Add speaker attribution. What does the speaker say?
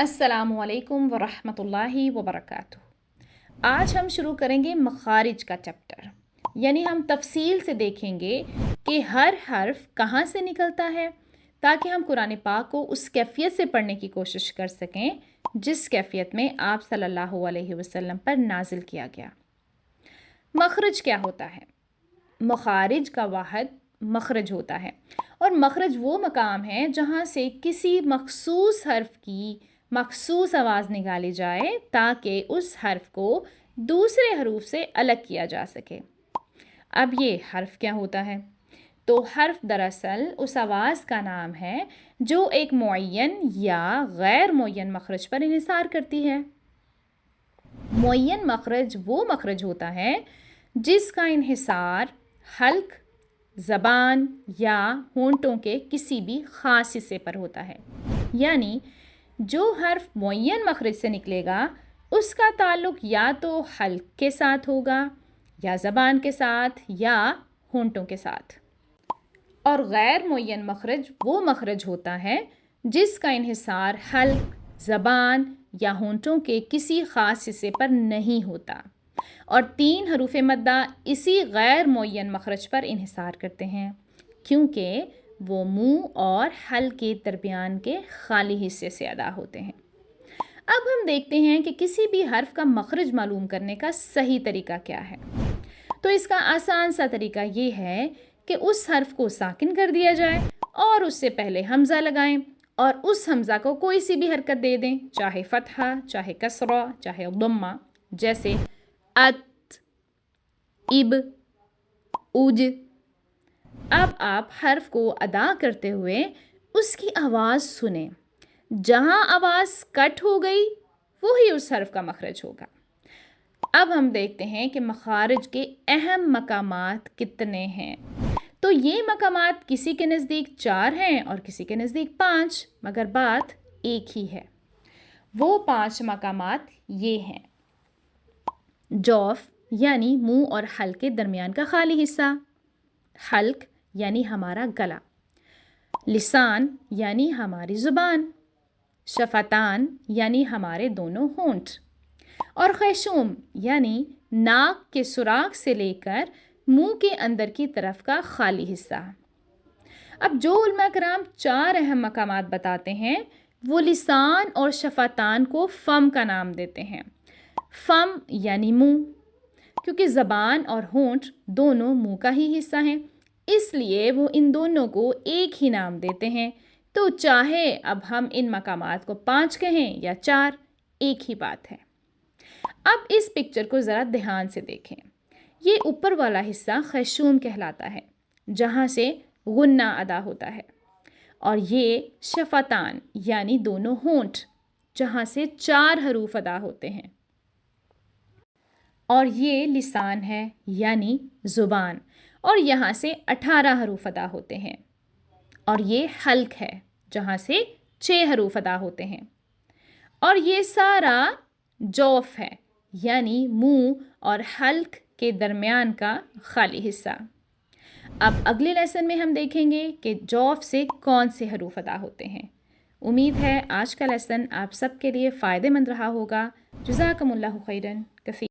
Speaker 1: अस्सलामु अलैकुम वरहमतुल्लाहि वबरकातुहू। आज हम शुरू करेंगे मखारिज का चैप्टर, यानी हम तफसील से देखेंगे कि हर हर्फ कहाँ से निकलता है, ताकि हम कुरान पाक को उस कैफियत से पढ़ने की कोशिश कर सकें जिस कैफियत में आप सल्लल्लाहु अलैहि वसल्लम पर नाजिल किया गया। मखरज क्या होता है? मखारिज का वाहिद मखरज होता है, और मखरज वो मकाम है जहाँ से किसी मखसूस हर्फ की मखसूस आवाज़ निकाली जाए ताकि उस हर्फ को दूसरे हरूफ से अलग किया जा सके। अब ये हर्फ क्या होता है? तो हर्फ दरअसल उस आवाज़ का नाम है जो एक मुअय्यन या गैर मुअय्यन मखरज पर इन्हिसार करती है। मुअय्यन मखरज वो मखरज होता है जिसका इन्हिसार हल्क, ज़बान या होंठों के किसी भी ख़ास हिस्से पर होता है। यानी जो हर्फ मुअय्यन मखरज से निकलेगा उसका ताल्लुक़ या तो हल्क के साथ होगा, या ज़बान के साथ, या होंठों के साथ। और गैर मुअय्यन मखरज वो मखरज होता है जिसका इन्हिसार हल्क, ज़बान या होंठों के किसी ख़ास हिस्से पर नहीं होता, और 3 हरूफ मद्दा इसी गैर मुअय्यन मखरज पर इन्हिसार करते हैं, क्योंकि वो मुंह और हल्क के दरमियान के खाली हिस्से से अदा होते हैं। अब हम देखते हैं कि किसी भी हर्फ का मखरज मालूम करने का सही तरीका क्या है। तो इसका आसान सा तरीका ये है कि उस हर्फ को साकिन कर दिया जाए और उससे पहले हमज़ा लगाएं, और उस हमज़ा को कोई सी भी हरकत दे दें, चाहे फ़तहा, चाहे कसरा, चाहे दम्मा, जैसे अत, इब, उज। अब आप हर्फ को अदा करते हुए उसकी आवाज़ सुने। जहाँ आवाज़ कट हो गई वही उस हर्फ का मखरज होगा। अब हम देखते हैं कि मखारिज के अहम मकामात कितने हैं। तो ये मकामात किसी के नज़दीक 4 हैं और किसी के नज़दीक 5, मगर बात एक ही है। वो 5 मकामात ये हैं: जौफ यानी मुंह और हल्क के दरमियान का खाली हिस्सा, हल्क यानी हमारा गला, लिसान यानी हमारी ज़ुबान, शफ़तान यानी हमारे दोनों होंठ, और खैशूम यानी नाक के सुराख से लेकर मुंह के अंदर की तरफ का खाली हिस्सा। अब जो उलमा कराम 4 अहम मकामात बताते हैं वो लिसान और शफ़तान को फ़म का नाम देते हैं। फ़म यानी मुंह, क्योंकि ज़बान और होंठ दोनों मुंह का ही हिस्सा हैं, इसलिए वो इन दोनों को एक ही नाम देते हैं। तो चाहे अब हम इन मकामात को 5 कहें या 4, एक ही बात है। अब इस पिक्चर को ज़रा ध्यान से देखें। ये ऊपर वाला हिस्सा खैशूम कहलाता है, जहाँ से गुन्ना अदा होता है, और ये शफ़तान यानी दोनों होंठ, जहाँ से 4 हरूफ अदा होते हैं, और ये लिसान है यानी ज़ुबान, और यहाँ से 18 हरूफ अदा होते हैं, और ये हल्क है जहाँ से 6 हरूफ अदा होते हैं, और ये सारा जौफ है यानी मुंह और हल्क के दरमियान का खाली हिस्सा। अब अगले लेसन में हम देखेंगे कि जौफ से कौन से हरूफ अदा होते हैं। उम्मीद है आज का लेसन आप सब के लिए फ़ायदेमंद रहा होगा। जज़ाकमुल्लाहु खैरन कसीर।